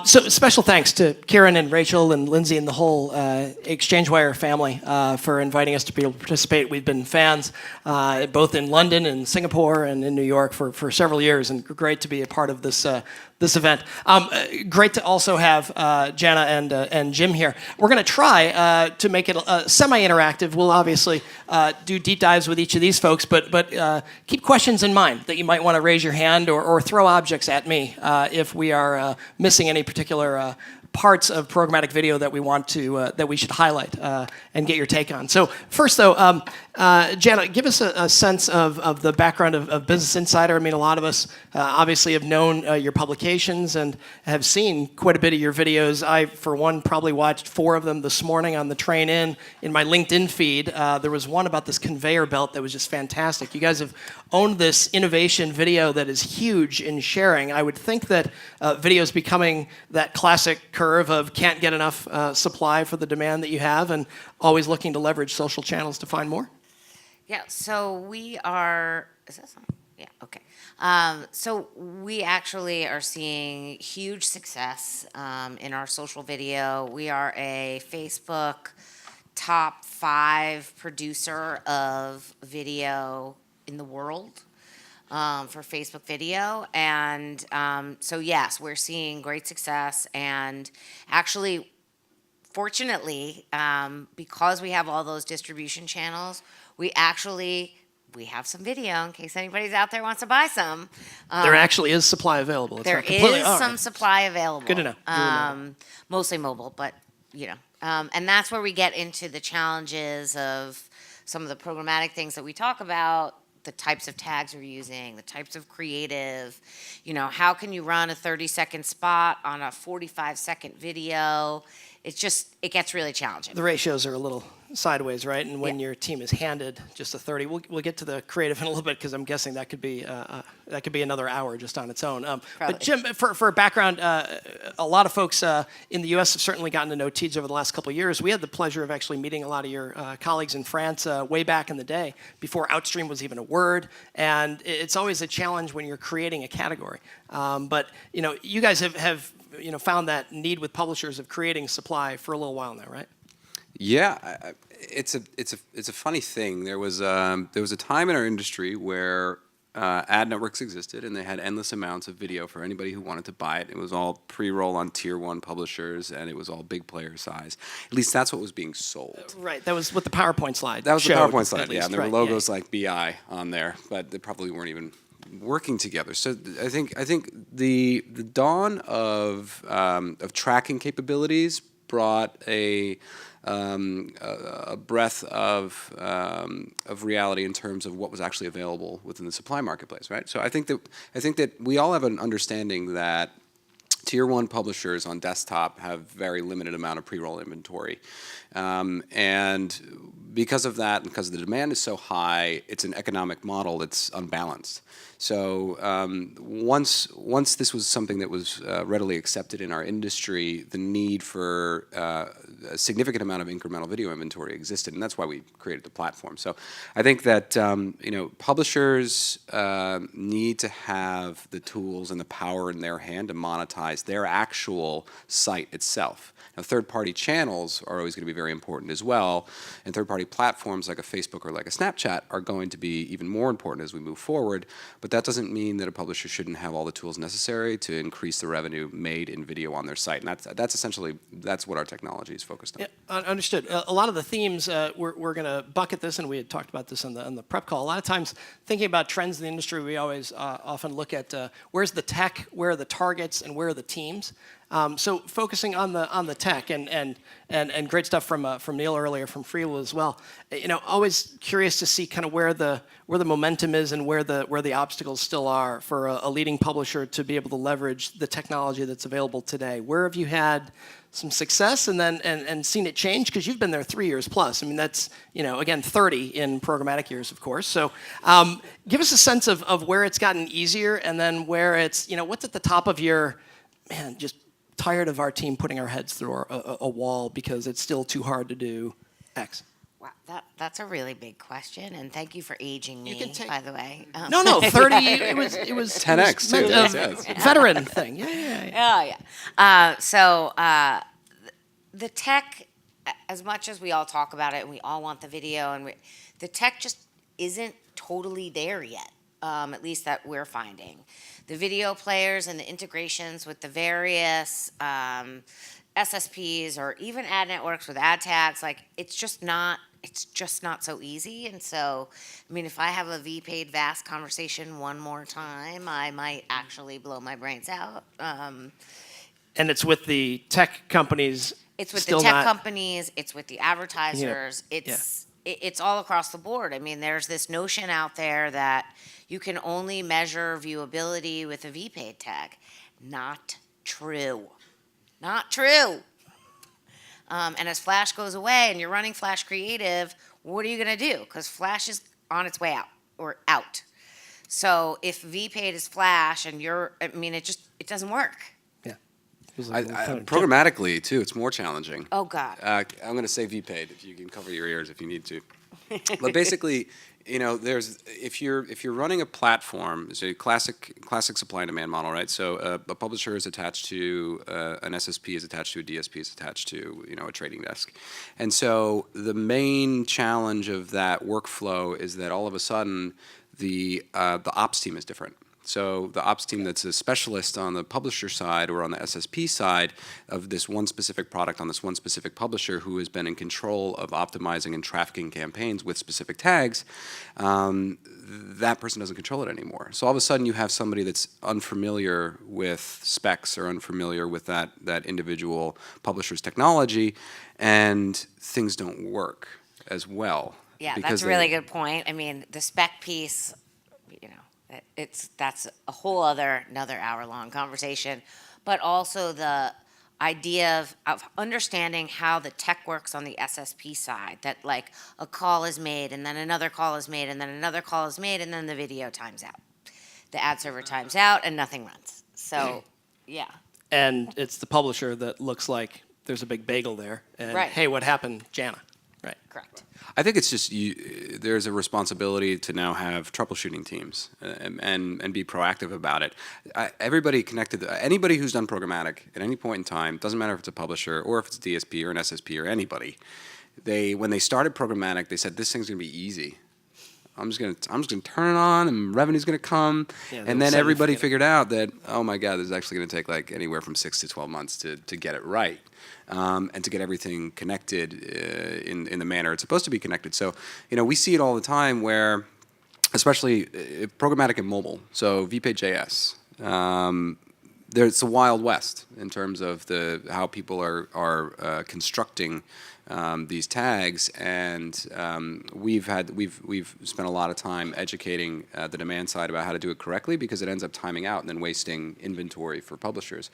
So special thanks to Kieran and Rachel and Lindsay and the whole ExchangeWire family for inviting us to be able to participate. We've been fans both in London and Singapore and in New York for several years, and great to be a part of this this event. Great to also have Jana and Jim here. We're going to try to make it semi-interactive. We'll obviously do deep dives with each of these folks, but keep questions in mind that you might want to raise your hand or throw objects at me if we are missing any particular parts of programmatic video that we want to that we should highlight and get your take on. So first, though, Jana, give us a sense of the background of Business Insider. I mean, a lot of us obviously have known your publications and have seen quite a bit of your videos. I, for one, probably watched 4 of them this morning on the train in my LinkedIn feed. There was one about this conveyor belt that was just fantastic. You guys have owned this innovation video that is huge in sharing. I would think that video is becoming that classic curve of can't get enough supply for the demand that you have and always looking to leverage social channels to find more? Yeah, so we are, is that something? Yeah, okay. So we actually are seeing huge success in our social video. We are a Facebook top 5 producer of video in the world for Facebook video. And so yes, we're seeing great success, and actually, fortunately, because we have all those distribution channels, we have some video in case anybody's out there wants to buy some. There actually is supply available. It's there is some supply available. Good to know. Mostly mobile, but you know. And that's where we get into the challenges of some of the programmatic things that we talk about, the types of tags we're using, the types of creative, you know, how can you run a 30-second spot on a 45-second video? It gets really challenging. The ratios are a little sideways, right? And when your team is handed just a 30, we'll get to the creative in a little bit because I'm guessing that could be another hour just on its own. But Jim, for background, a lot of folks in the U.S. have certainly gotten to know Teads over the last couple of years. We had the pleasure of actually meeting a lot of your colleagues in France way back in the day before Outstream was even a word, and it's always a challenge when you're creating a category. But you know, you guys have found that need with publishers of creating supply for a little while now, right? Yeah, it's a funny thing. There was a time in our industry where ad networks existed, and they had endless amounts of video for anybody who wanted to buy it. It was all pre-roll on tier 1 publishers, and it was all big player size. At least that's what was being sold. Right. That was what the PowerPoint slide. That was showed, the PowerPoint slide. least, Yeah, and there right, were logos like BI on there, but they probably weren't even working together. So I think the dawn of tracking capabilities brought a breadth of reality in terms of what was actually available within the supply marketplace, right? So I think that we all have an understanding that tier 1 publishers on desktop have very limited amount of pre-roll inventory, and because of that, because the demand is so high, it's an economic model that's unbalanced. So once this was something that was readily accepted in our industry, the need for a significant amount of incremental video inventory existed, and that's why we created the platform. So I think that publishers need to have the tools and the power in their hand to monetize their actual site itself. Now, third-party channels are always going to be very important as well, and third-party platforms like a Facebook or like a Snapchat are going to be even more important as we move forward, but that doesn't mean that a publisher shouldn't have all the tools necessary to increase the revenue made in video on their site, and that's essentially what our technology is focused on. Yeah, understood. A lot of the themes, we're going to bucket this, and we had talked about this on the prep call. A lot of times, thinking about trends in the industry, we always often look at where's the tech, where are the targets, and where are the teams. So focusing on the tech and great stuff from Neil earlier from Freewheel as well. You know, always curious to see kind of where the momentum is and where the obstacles still are for a leading publisher to be able to leverage the technology that's available today. Where have you had some success and seen it change? Because you've been there 3 years plus. I mean, that's, again, 30 in programmatic years, of course. So give us a sense of where it's gotten easier and then where it's, what's at the top of your, man, just tired of our team putting our heads through a wall because it's still too hard to do X. Wow, that's a really big question, and thank you for aging me, can take- by the way. No, 30. It was 10x too, meant yes, a veteran thing. Yeah. Oh yeah. The tech, as much as we all talk about it and we all want the video, the tech just isn't totally there yet. At least that we're finding. The video players and the integrations with the various SSPs or even ad networks with ad tags, like it's just not so easy. And so, I mean, if I have a VPaid VAS conversation one more time, I might actually blow my brains out. And it's with the tech companies. It's with still the tech not- companies, it's with the advertisers, Yeah. it's all across the board. I mean, there's this notion out there that you can only measure viewability with a VPaid tag. Not true. Not true. And as Flash goes away and you're running Flash Creative, what are you going to do? Because Flash is on its way out. So if VPaid is Flash and it doesn't work. Yeah. It was like a kind of- Programmatically too, it's more challenging. Oh, God. I'm going to say VPaid if you can cover your ears if you need to. But basically, if you're running a platform, it's a classic supply and demand model, right? So a publisher is attached to an SSP is attached to a DSP is attached to a trading desk, and so the main challenge of that workflow is that all of a sudden the ops team is different. So the ops team that's a specialist on the publisher side or on the SSP side of this one specific product on this one specific publisher who has been in control of optimizing and trafficking campaigns with specific tags, that person doesn't control it anymore. So all of a sudden you have somebody that's unfamiliar with specs or unfamiliar with that individual publisher's technology, and things don't work as well. Yeah, because that's a really good point. I mean, the spec piece, that's a whole another hour-long conversation. But also the idea of understanding how the tech works on the SSP side, that like a call is made and then another call is made and then another call is made and then the video times out. The ad server times out and nothing runs. So, yeah. And it's the publisher that looks like there's a big bagel there. And Right. hey, what happened, Jana? Right. Correct. I think it's just there's a responsibility to now have troubleshooting teams and be proactive about it. Everybody connected, anybody who's done programmatic at any point in time, doesn't matter if it's a publisher or if it's a DSP or an SSP or anybody, when they started programmatic, they said this thing's going to be easy. I'm just gonna turn it on and revenue's gonna come. Yeah, And then everybody forget it. figured out that, oh my God, this is actually gonna take like anywhere from 6 to 12 months to get it right. And to get everything connected in the manner it's supposed to be connected. So, we see it all the time where, especially programmatic and mobile, so VPaid.js, it's a wild west in terms of how people are constructing these tags, and we've spent a lot of time educating the demand side about how to do it correctly, because it ends up timing out and then wasting inventory for publishers.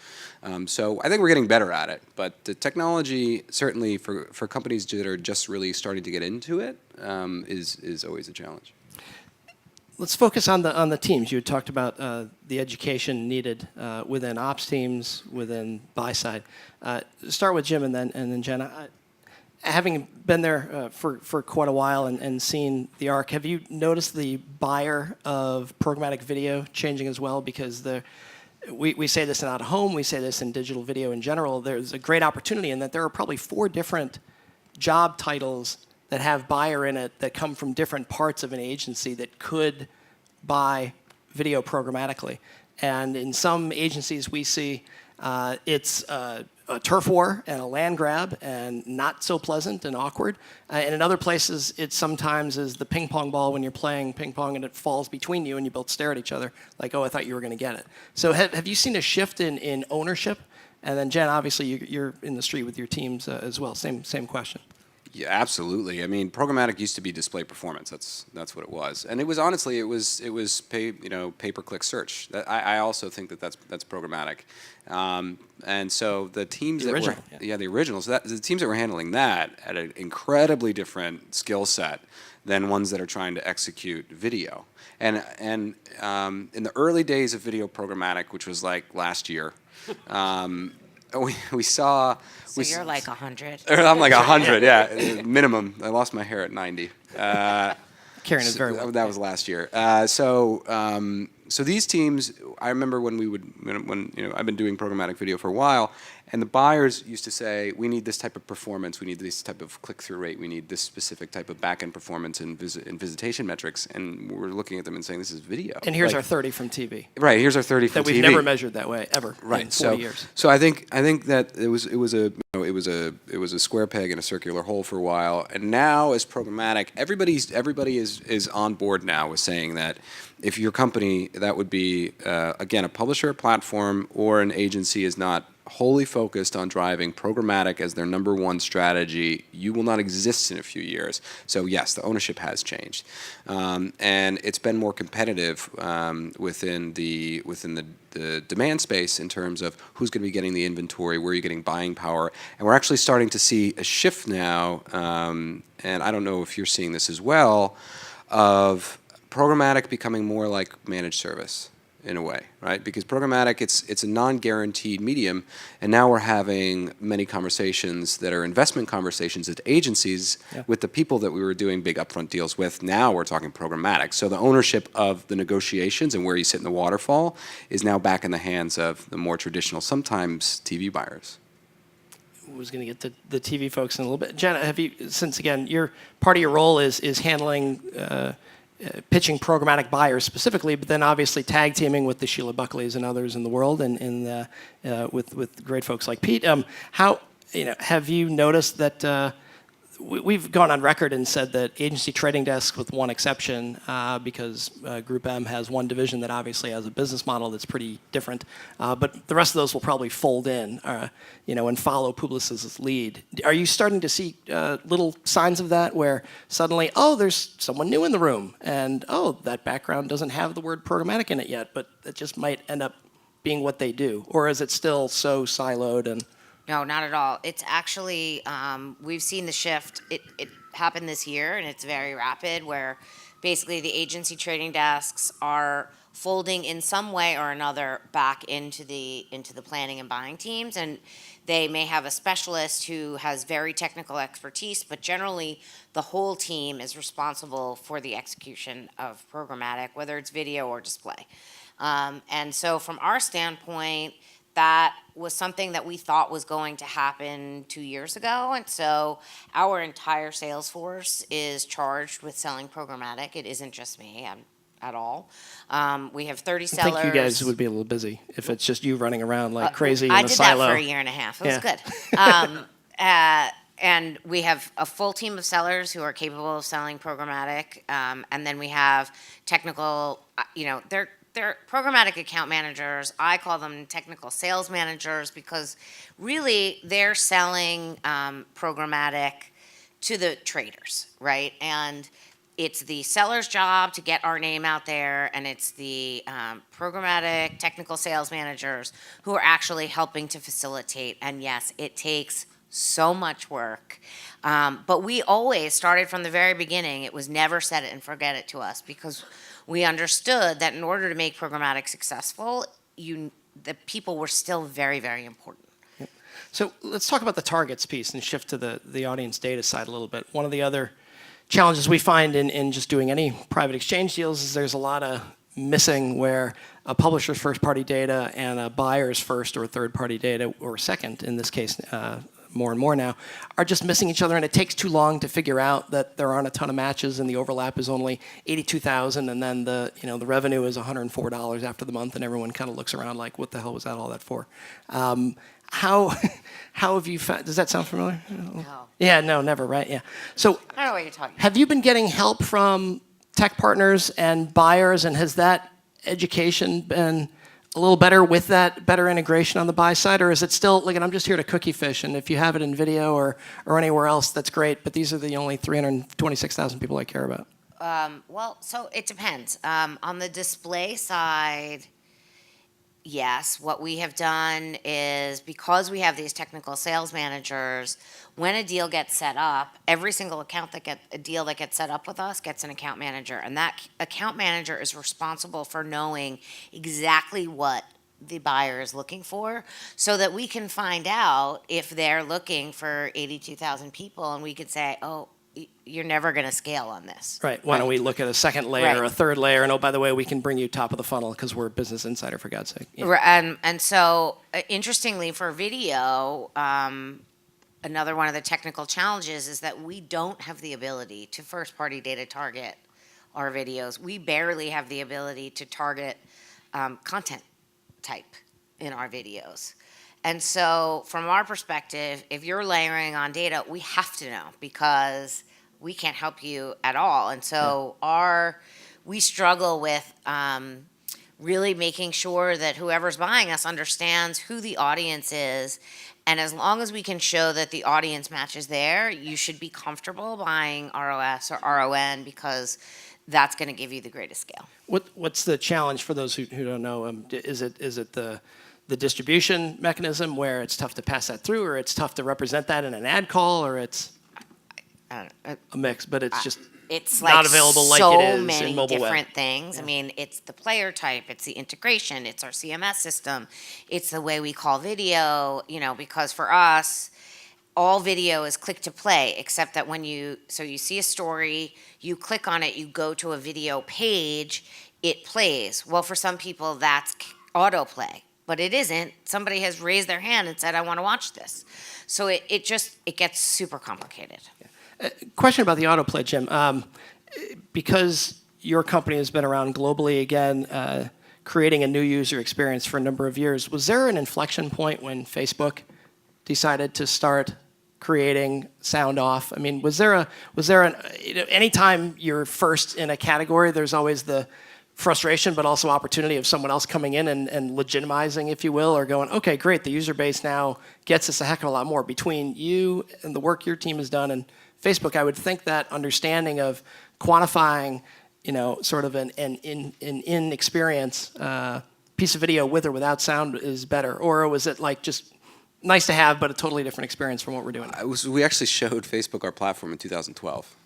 So I think we're getting better at it, but the technology certainly for companies that are just really starting to get into it is always a challenge. Let's focus on the teams. You had talked about the education needed within ops teams, within buy side. Start with Jim and then Jenna. Having been there for quite a while and seen the arc, have you noticed the buyer of programmatic video changing as well? Because we say this in out of home, we say this in digital video in general. There's a great opportunity in that there are probably 4 different job titles that have buyer in it that come from different parts of an agency that could buy video programmatically. And in some agencies we see it's a turf war and a land grab and not so pleasant and awkward. And in other places it sometimes is the ping pong ball when you're playing ping pong and it falls between you and you both stare at each other like, oh, I thought you were going to get it. So have you seen a shift in ownership? And then Jen, obviously you're in the street with your teams as well. Same question. Yeah, absolutely. I mean, programmatic used to be display performance. That's what it was, and it was honestly pay-per-click search. I also think that's programmatic, and so the teams The that original, were yeah. the originals. The teams that were handling that had an incredibly different skill set than ones that are trying to execute video. And in the early days of video programmatic, which was like last year. we saw. So you're like 100. I'm like 100, yeah, minimum. I lost my hair at 90. Karen is very well. That was last year. So these teams, I remember when I've been doing programmatic video for a while, and the buyers used to say, we need this type of performance, we need this type of click-through rate, we need this specific type of back-end performance and visitation metrics, and we're looking at them and saying, this is video. And here's our 30 from TV. Right, here's our 30 from That we've TV. never measured that way ever Right. in 40 years. So I think that it was a square peg in a circular hole for a while, and now as programmatic, everybody is on board now with saying that if your company that would be again a publisher, a platform, or an agency is not wholly focused on driving programmatic as their number one strategy, you will not exist in a few years. So yes, the ownership has changed, and it's been more competitive within the demand space in terms of who's going to be getting the inventory, where you're getting buying power, and we're actually starting to see a shift now. And I don't know if you're seeing this as well, of programmatic becoming more like managed service in a way, right? Because programmatic, it's a non-guaranteed medium, and now we're having many conversations that are investment conversations at agencies with the people that we were doing big upfront deals with. Now we're talking programmatic. So the ownership of the negotiations and where you sit in the waterfall is now back in the hands of the more traditional, sometimes TV buyers. Was going to get to the TV folks in a little bit. Jenna, have you, since again, part of your role is handling pitching programmatic buyers specifically, but then obviously tag teaming with the Sheila Buckleys and others in the world, and with great folks like Pete. How have you noticed that we've gone on record and said that agency trading desks, with one exception, because Group M has one division that obviously has a business model that's pretty different, but the rest of those will probably fold in, and follow Publicis' lead. Are you starting to see little signs of that, where suddenly, there's someone new in the room, and that background doesn't have the word programmatic in it yet, but it just might end up being what they do, or is it still so siloed and? No, not at all. It's actually, we've seen the shift. It happened this year, and it's very rapid, where basically the agency trading desks are folding in some way or another back into the planning and buying teams. And they may have a specialist who has very technical expertise, but generally the whole team is responsible for the execution of programmatic, whether it's video or display. And so from our standpoint, that was something that we thought was going to happen 2 years ago. And so our entire sales force is charged with selling programmatic. It isn't just me at all. We have 30 sellers. I think you guys would be a little busy if it's just you running around like crazy in a silo. I did that for a year and a half. It was good. And we have a full team of sellers who are capable of selling programmatic. And then we have technical, they're programmatic account managers. I call them technical sales managers, because really they're selling programmatic to the traders, right? And it's the seller's job to get our name out there, and it's the programmatic technical sales managers who are actually helping to facilitate. And yes, it takes so much work. But we always started from the very beginning. It was never set it and forget it to us, because we understood that in order to make programmatic successful, the people were still very, very important. Yep. So let's talk about the targets piece and shift to the audience data side a little bit. One of the other challenges we find in just doing any private exchange deals is there's a lot of missing, where a publisher's first-party data and a buyer's first or third-party data, or second in this case, more and more now, are just missing each other, and it takes too long to figure out that there aren't a ton of matches, and the overlap is only 82,000, and then the revenue is $104 after the month, and everyone kind of looks around like, what the hell was that all that for? How have you found? Does that sound familiar? No. Yeah, no, never, right? Yeah. So I don't know what you're talking about. have you been getting help from tech partners and buyers, and has that education been a little better with that better integration on the buy side, or is it still like, and I'm just here to cookie fish, and if you have it in video or anywhere else, that's great, but these are the only 326,000 people I care about? Well, so it depends. On the display side, yes, what we have done is, because we have these technical sales managers, when a deal gets set up, every single deal that gets set up with us gets an account manager. And that account manager is responsible for knowing exactly what the buyer is looking for, so that we can find out if they're looking for 82,000 people, and we could say, oh, you're never going to scale on this. Right. Why don't we look at a second layer, Right. a third layer, and oh, by the way, we can bring you top of the funnel because we're a Business Insider, for God's sake. Yeah. And so, interestingly, for video, another one of the technical challenges is that we don't have the ability to first-party data target our videos. We barely have the ability to target content type in our videos. And so, from our perspective, if you're layering on data, we have to know, because we can't help you at all. And so, we struggle with really making sure that whoever's buying us understands who the audience is. And as long as we can show that the audience matches there, you should be comfortable buying ROS or RON, because that's going to give you the greatest scale. What's the challenge for those who don't know? Is it the distribution mechanism where it's tough to pass that through, or it's tough to represent that in an ad call, or it's a mix, but it's just It's not like available like so it is in many mobile web. different things. I mean, it's the player type, it's the integration, it's our CMS system, it's the way we call video, because for us, all video is click to play, except that when you see a story, you click on it, you go to a video page, it plays. Well, for some people, that's autoplay, but it isn't. Somebody has raised their hand and said, I want to watch this. So it gets super complicated. Question about the autoplay, Jim. Because your company has been around globally, again, creating a new user experience for a number of years, was there an inflection point when Facebook decided to start creating sound off? I mean, was there anytime you're first in a category, there's always the frustration, but also opportunity of someone else coming in and legitimizing, if you will, or going, okay, great, the user base now gets us a heck of a lot more. Between you and the work your team has done and Facebook, I would think that understanding of quantifying, sort of an in-experience piece of video with or without sound is better. Or was it like just nice to have, but a totally different experience from what we're doing? We actually showed Facebook our platform in 2012.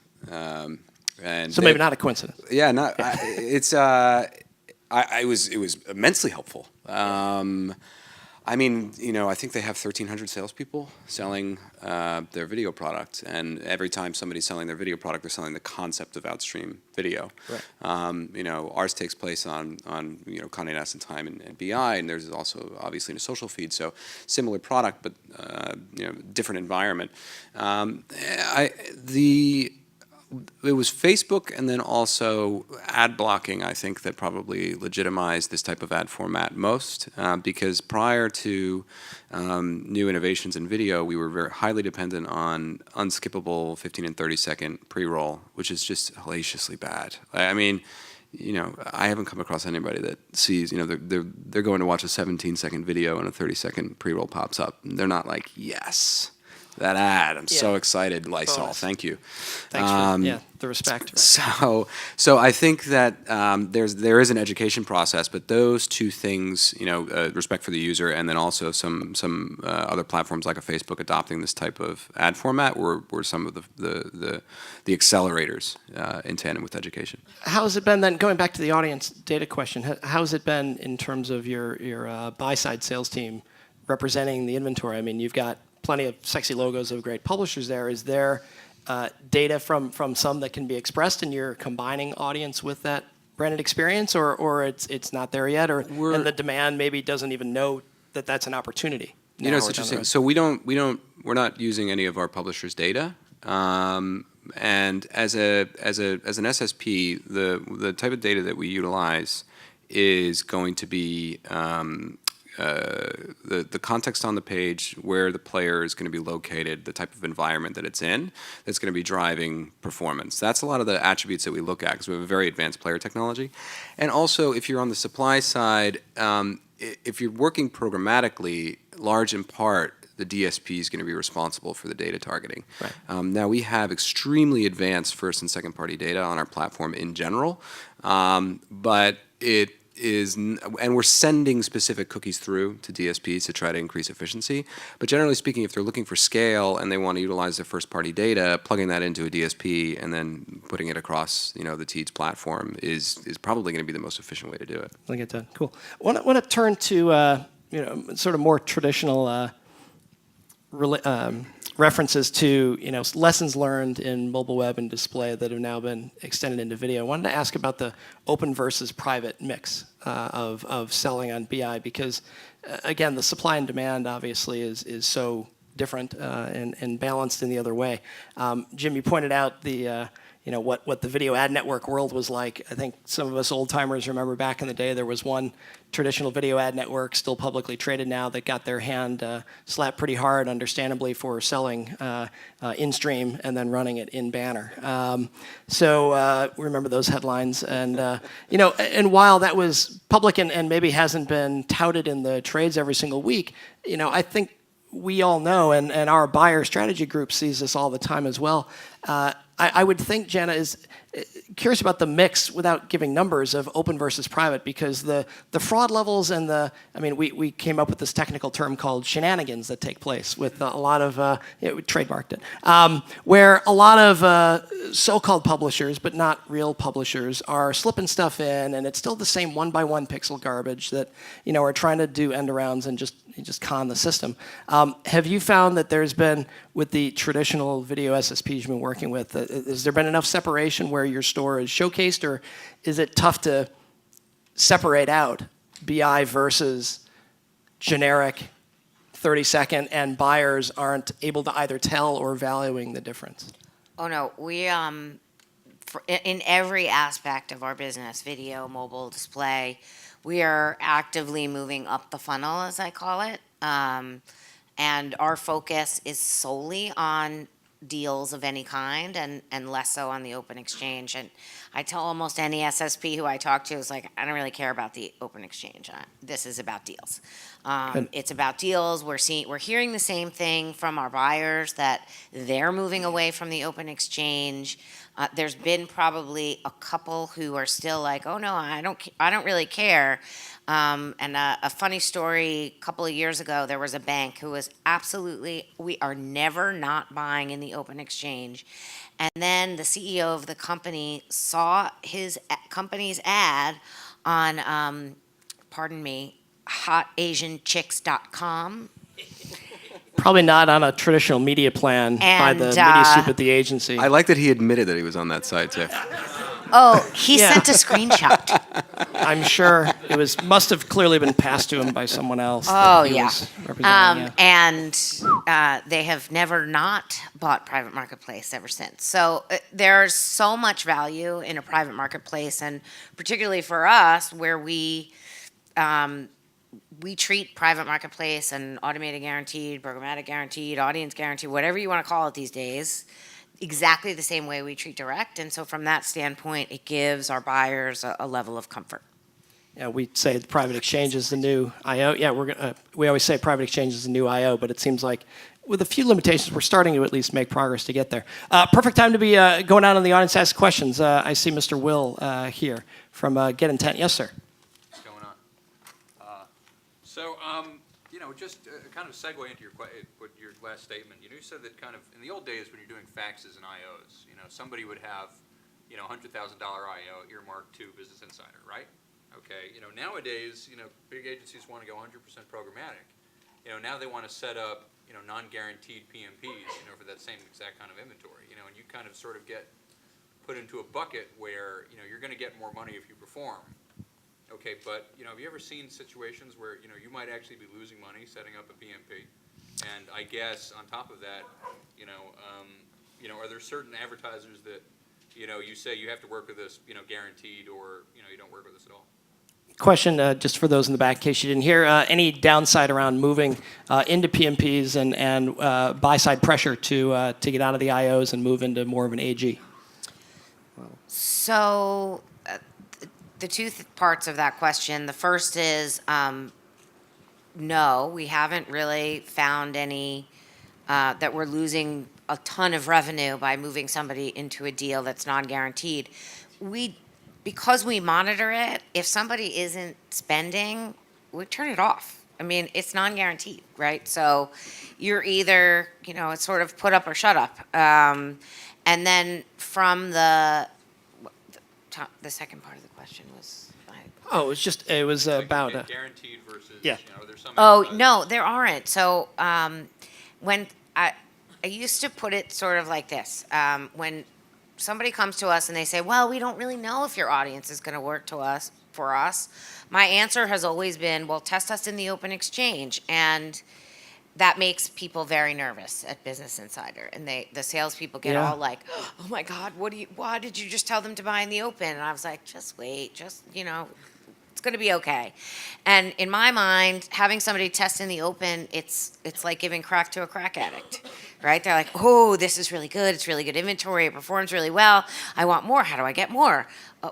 And So maybe not a coincidence. Yeah, not. It was immensely helpful. I mean, I think they have 1,300 salespeople selling their video product, and every time somebody's selling their video product, they're selling the concept of outstream video. Right. Ours takes place on Condé Nast and Time and BI, and there's also obviously in a social feed, so similar product, but different environment. It was Facebook and then also ad blocking, I think, that probably legitimized this type of ad format most, because prior to new innovations in video, we were very highly dependent on unskippable 15 and 30-second pre-roll, which is just hellaciously bad. I mean, I haven't come across anybody that sees, they're going to watch a 17-second video and a 30-second pre-roll pops up. And they're not like, yes. That ad, I'm so excited, Lysol. Bonus. Thank you. Thanks for the respect. So I think that there is an education process, but those two things, respect for the user, and then also some other platforms like a Facebook adopting this type of ad format were some of the accelerators in tandem with education. How has it been then, going back to the audience data question, how has it been in terms of your buy-side sales team representing the inventory? I mean, you've got plenty of sexy logos of great publishers there. Is there data from some that can be expressed, and you're combining audience with that branded experience, or it's not there yet, and the demand maybe doesn't even know that that's an opportunity? It's interesting. So we're not using any of our publishers' data. And as an SSP, the type of data that we utilize is going to be the context on the page, where the player is going to be located, the type of environment that it's in, that's going to be driving performance. That's a lot of the attributes that we look at, because we have a very advanced player technology. And also, if you're on the supply side, if you're working programmatically, large in part, the DSP is going to be responsible for the data targeting. Right. Now, we have extremely advanced first and second party data on our platform in general, but and we're sending specific cookies through to DSPs to try to increase efficiency. But generally speaking, if they're looking for scale and they want to utilize their first-party data, plugging that into a DSP and then putting it across, the Teads platform is probably going to be the most efficient way to do it. I'll get done. Cool. I want to turn to sort of more traditional references to lessons learned in mobile web and display that have now been extended into video. I wanted to ask about the open versus private mix of selling on BI because again the supply and demand obviously is so different and balanced in the other way. Jim, you pointed out the what the video ad network world was like. I think some of us old timers remember back in the day there was one traditional video ad network, still publicly traded now, that got their hand slapped pretty hard, understandably, for selling in-stream and then running it in banner. So we remember those headlines. And and while that was public and maybe hasn't been touted in the trades every single week, I think we all know, and our buyer strategy group sees this all the time as well. I would think Jenna is curious about the mix, without giving numbers, of open versus private, because the fraud levels and we came up with this technical term called shenanigans that take place with a lot of, we trademarked it, where a lot of so-called publishers, but not real publishers, are slipping stuff in, and it's still the same one-by-one pixel garbage that, are trying to do end-arounds and just con the system. Have you found that there's been, with the traditional video SSPs you've been working with, has there been enough separation where your store is showcased, or is it tough to separate out BI versus generic 30-second, and buyers aren't able to either tell or valuing the difference? Oh no, we in every aspect of our business, video, mobile, display, we are actively moving up the funnel, as I call it, and our focus is solely on deals of any kind and less so on the open exchange. And I tell almost any SSP who I talk to is like, I don't really care about the open exchange. This is about deals. It's about deals. We're hearing the same thing from our buyers, that they're moving away from the open exchange. There's been probably a couple who are still like, oh no, I don't really care. And a funny story, a couple of years ago, there was a bank who was absolutely, we are never not buying in the open exchange. And then the CEO of the company saw his company's ad on, hotasianchicks.com. Probably not on a traditional media plan by the media soup at the agency. I like that he admitted that he was on that site too. Oh, he sent a screenshot. I'm sure it must have clearly been passed to him by someone else. Oh, yeah. And they have never not bought private marketplace ever since. So there's so much value in a private marketplace, and particularly for us, where we treat private marketplace and automated guaranteed, programmatic guaranteed, audience guaranteed, whatever you want to call it these days, exactly the same way we treat direct. And so from that standpoint, it gives our buyers a level of comfort. Yeah, we say the private exchange is the new IO. Yeah, we always say private exchange is the new IO, but it seems like with a few limitations, we're starting to at least make progress to get there. Perfect time to be going out in the audience to ask questions. I see Mr. Will here from Get Intent. Yes, sir. What's going on? Just kind of segue into your last statement. You said that kind of in the old days when you're doing faxes and IOs, somebody would have, $100,000 IO earmarked to Business Insider, right? Okay. Nowadays, big agencies want to go 100% programmatic. Now they want to set up, non-guaranteed PMPs, for that same exact kind of inventory. And you kind of sort of get put into a bucket where, you're going to get more money if you perform. Okay, but have you ever seen situations where you might actually be losing money setting up a PMP? And I guess on top of that, are there certain advertisers that you say you have to work with us, guaranteed, or you don't work with us at all? Question, just for those in the back, in case you didn't hear, any downside around moving into PMPs and buy-side pressure to get out of the IOs and move into more of an AG? So the two parts of that question. The first is no, we haven't really found any that we're losing a ton of revenue by moving somebody into a deal that's non-guaranteed. We because we monitor it, if somebody isn't spending, we turn it off. I mean, it's non-guaranteed, right? So you're either, it's sort of put up or shut up. And then from the second part of the question was, Oh, it was Like, about. okay, guaranteed versus, yeah. there's some. oh, advertising. no, there aren't. So when I used to put it sort of like this. When somebody comes to us and they say, well, we don't really know if your audience is going to work for us, my answer has always been, well, test us in the open exchange. And that makes people very nervous at Business Insider. And the salespeople get Yeah. all like, oh my God, why did you just tell them to buy in the open? And I was like, just wait, it's going to be okay. And in my mind, having somebody test in the open, it's like giving crack to a crack addict, right? They're like, oh, this is really good. It's really good inventory. It performs really well. I want more. How do I get more?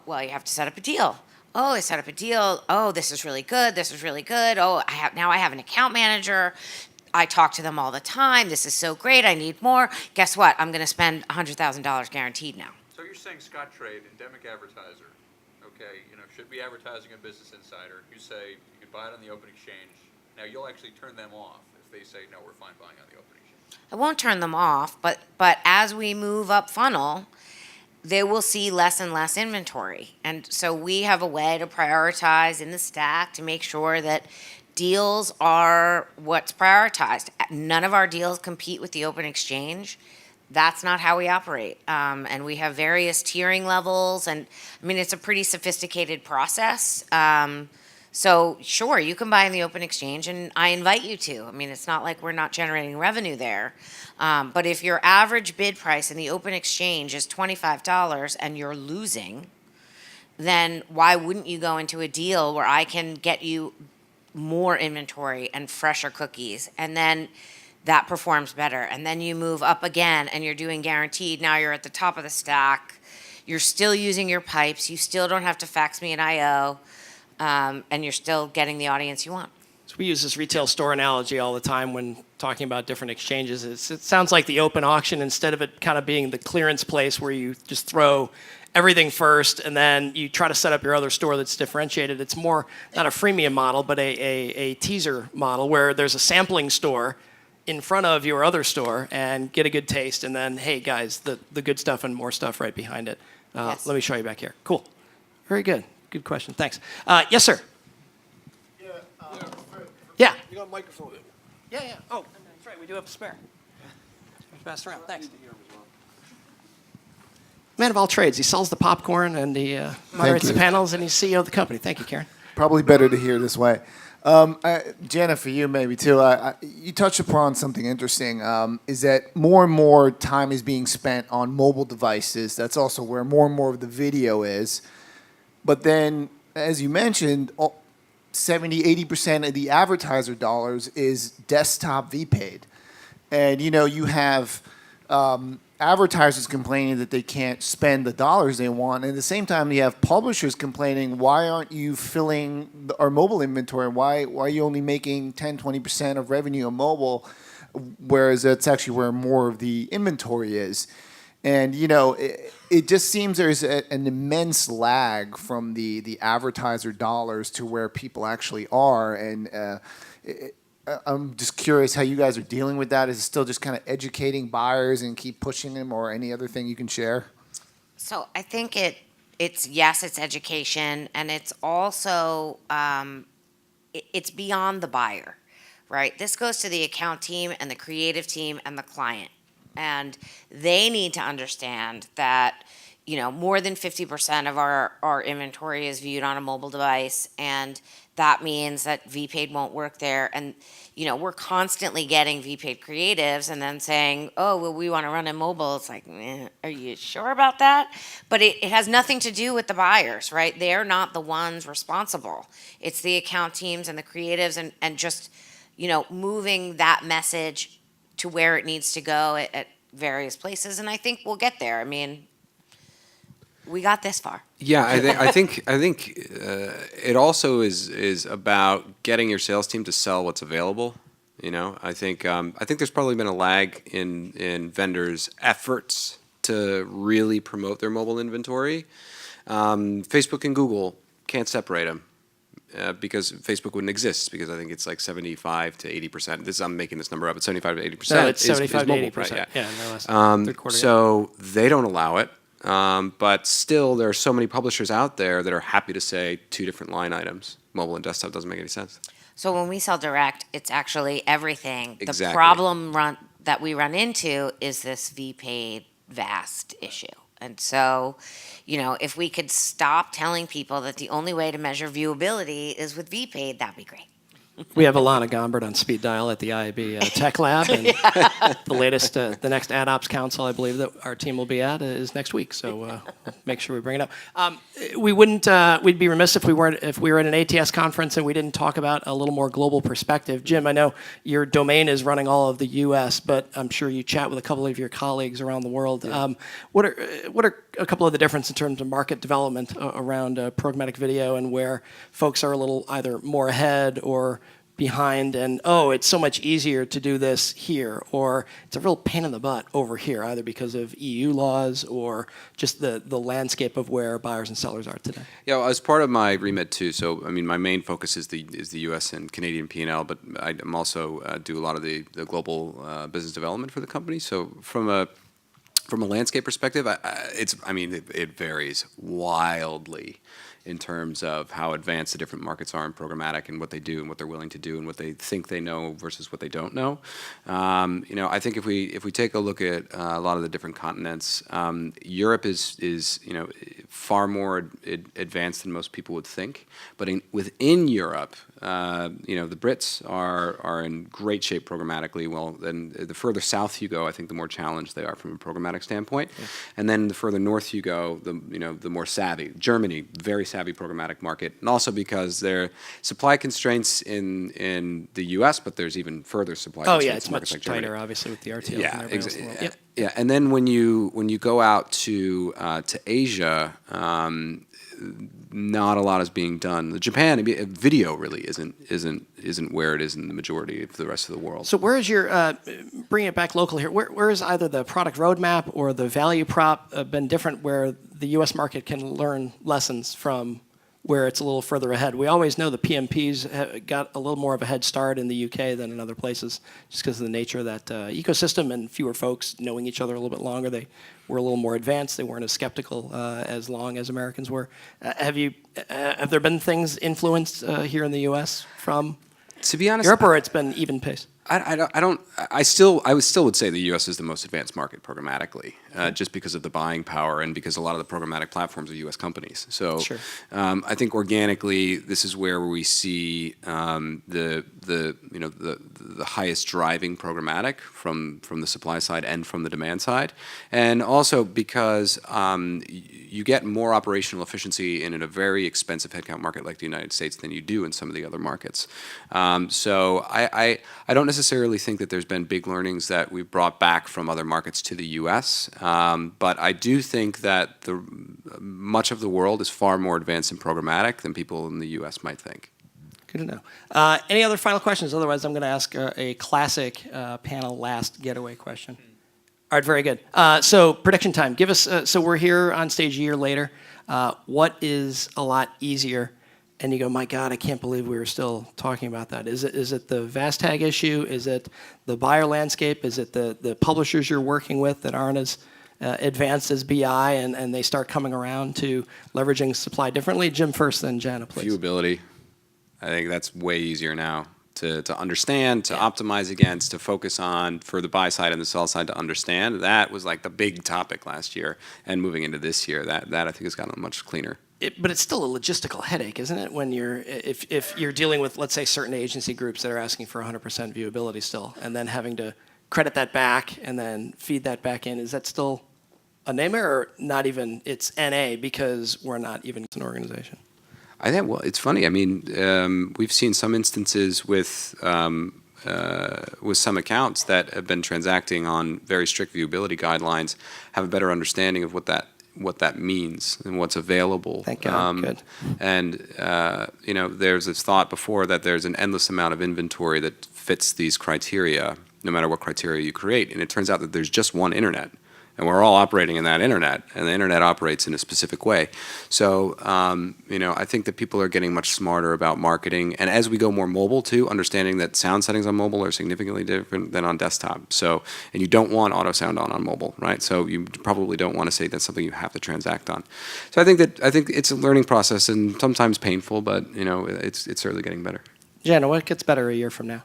Well, you have to set up a deal. Oh, I set up a deal. Oh, this is really good. This is really good. Oh, I have an account manager. I talk to them all the time. This is so great. I need more. Guess what? I'm going to spend $100,000 guaranteed now. So you're saying Scottrade, endemic advertiser, okay, should be advertising in Business Insider. You say you can buy it on the open exchange. Now you'll actually turn them off if they say, no, we're fine buying on the open exchange. I won't turn them off, but as we move up funnel, they will see less and less inventory. And so we have a way to prioritize in the stack to make sure that deals are what's prioritized. None of our deals compete with the open exchange. That's not how we operate. And we have various tiering levels. And I mean, it's a pretty sophisticated process. So sure, you can buy in the open exchange, and I invite you to. I mean, it's not like we're not generating revenue there. But if your average bid price in the open exchange is $25 and you're losing, then why wouldn't you go into a deal where I can get you more inventory and fresher cookies, and then that performs better, and then you move up again and you're doing guaranteed. Now you're at the top of the stack. You're still using your pipes. You still don't have to fax me an IO, and you're still getting the audience you want. So we use this retail store analogy all the time when talking about different exchanges. It sounds like the open auction, instead of it kind of being the clearance place where you just throw everything first and then you try to set up your other store that's differentiated. It's more not a freemium model, but a teaser model where there's a sampling store in front of your other store and get a good taste, and then, hey guys, the good stuff and more stuff right behind it. Yes. Let me show you back here. Cool. Very good. Good question. Thanks. Yes, sir. Yeah. You got a microphone. Yeah. Oh, that's right. We do have a spare. Pass it around. Thanks. Man of all trades. He sells the popcorn and he moderates the you. panels, and he's CEO of the company. Thank you, Karen. Probably better to hear this way. Jenna, for you maybe too, you touched upon something interesting, is that more and more time is being spent on mobile devices. That's also where more and more of the video is. But then, as you mentioned, 70, 80% of the advertiser dollars is desktop VPaid. And, you have advertisers complaining that they can't spend the dollars they want. And at the same time, you have publishers complaining, why aren't you filling our mobile inventory? Why are you only making 10, 20% of revenue on mobile, whereas that's actually where more of the inventory is? And, it just seems there's an immense lag from the advertiser dollars to where people actually are. And I'm just curious how you guys are dealing with that. Is it still just kind of educating buyers and keep pushing them, or any other thing you can share? So I think it's education, and it's also it's beyond the buyer, right? This goes to the account team and the creative team and the client, and they need to understand that more than 50% of our inventory is viewed on a mobile device, and that means that VPaid won't work there. And we're constantly getting VPaid creatives and then saying, oh, well, we want to run in mobile. It's like, are you sure about that? But it has nothing to do with the buyers, right? They're not the ones responsible. It's the account teams and the creatives, and just moving that message to where it needs to go at various places. And I think we'll get there. I mean, we got this far. Yeah, I think it also is about getting your sales team to sell what's available. I think there's probably been a lag in vendors' efforts to really promote their mobile inventory. Facebook and Google can't separate them. Because Facebook wouldn't exist, because I think it's like 75 to 80%. I'm making this number up. It's 75 to 80%. No, it's is 75 to mobile, 80%. right? Yeah, no less. Third quarter. So they don't allow it. But still, there are so many publishers out there that are happy to say two different line items. Mobile and desktop doesn't make any sense. So when we sell direct, it's actually everything. Exactly. The problem that we run into is this VPaid vast issue. And so, if we could stop telling people that the only way to measure viewability is with VPaid, that'd be great. We have Alana Gombert on speed dial at the IAB Tech Lab, and the next Ad Ops Council I believe that our team will be at is next week. So we'll make sure we bring it up. We'd be remiss if we were at an ATS conference and we didn't talk about a little more global perspective. Jim, I know your domain is running all of the U.S., but I'm sure you chat with a couple of your colleagues around the world. Yeah. What are a couple of the differences in terms of market development around programmatic video, and where folks are a little either more ahead or behind, and it's so much easier to do this here, or it's a real pain in the butt over here, either because of EU laws or just the landscape of where buyers and sellers are today? Yeah, well, as part of my remit too. So I mean, my main focus is the U.S. and Canadian P&L, but I'm also do a lot of the global business development for the company. So from a landscape perspective, it varies wildly in terms of how advanced the different markets are in programmatic and what they do and what they're willing to do and what they think they know versus what they don't know. I think if we take a look at a lot of the different continents, Europe is far more advanced than most people would think. But within Europe, the Brits are in great shape programmatically. Well, then the further south you go, I think the more challenged they are from a programmatic standpoint. Yeah. And then the further north you go, the more savvy. Germany, very savvy programmatic market, and also because there are supply constraints in the U.S., but there's even further supply constraints. Oh yeah, it's much like tighter, Germany. obviously, with the RTOs. Yeah, and everything else. Yep. Yeah, and then when you go out to Asia. Not a lot is being done. Japan, video really isn't where it is in the majority of the rest of the world. So where is your, bringing it back local here, where is either the product roadmap or the value prop been different, where the U.S. market can learn lessons from where it's a little further ahead? We always know the PMPs got a little more of a head start in the UK than in other places, just because of the nature of that ecosystem and fewer folks knowing each other a little bit longer. They were a little more advanced. They weren't as skeptical as long as Americans were. Have there been things influenced here in the US from to be honest, Europe, or it's been even pace? I still would say the U.S. is the most advanced market programmatically, just because of the buying power and because a lot of the programmatic platforms are U.S. companies. So sure. I think organically this is where we see the highest driving programmatic from the supply side and from the demand side, and also because you get more operational efficiency in a very expensive headcount market like the United States than you do in some of the other markets. So I don't necessarily think that there's been big learnings that we've brought back from other markets to the U.S., but I do think that much of the world is far more advanced in programmatic than people in the U.S. might think. Good to know. Any other final questions? Otherwise, I'm going to ask a classic panel last getaway question. All right, very good. So prediction time. Give us. So we're here on stage a year later. What is a lot easier? And you go, my God, I can't believe we were still talking about that. Is it the VAST tag issue? Is it the buyer landscape? Is it the publishers you're working with that aren't as advanced as BI and they start coming around to leveraging supply differently? Jim first, then Jana, please. Viewability. I think that's way easier now to understand, to optimize against, to focus on for the buy side and the sell side to understand. That was like the big topic last year, and moving into this year, that I think has gotten much cleaner. But it's still a logistical headache, isn't it? When if you're dealing with, let's say, certain agency groups that are asking for 100% viewability still, and then having to credit that back and then feed that back in, is that still a nightmare, or not even? It's NA because we're not even an organization. I think, well, it's funny. I mean, we've seen some instances with some accounts that have been transacting on very strict viewability guidelines, have a better understanding of what that means and what's available. Thank God. Good. And there's this thought before that there's an endless amount of inventory that fits these criteria, no matter what criteria you create. And it turns out that there's just one internet. and we're all operating in that internet, and the internet operates in a specific way. So, I think that people are getting much smarter about marketing, and as we go more mobile too, understanding that sound settings on mobile are significantly different than on desktop. So, and you don't want auto sound on mobile, right? So you probably don't want to say that's something you have to transact on. So I think it's a learning process and sometimes painful, but it's certainly getting better. Jana, what gets better a year from now?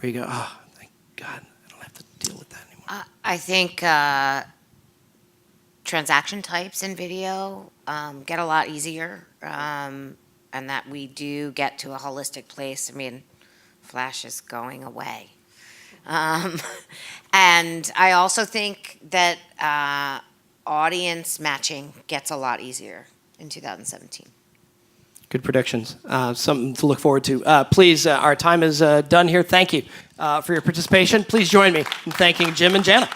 Where you go, oh, thank God, I don't have to deal with that anymore. I think transaction types in video get a lot easier, and that we do get to a holistic place. I mean, Flash is going away. And I also think that audience matching gets a lot easier in 2017. Good predictions. Something to look forward to. Please, our time is done here. Thank you for your participation. Please join me in thanking Jim and Jana.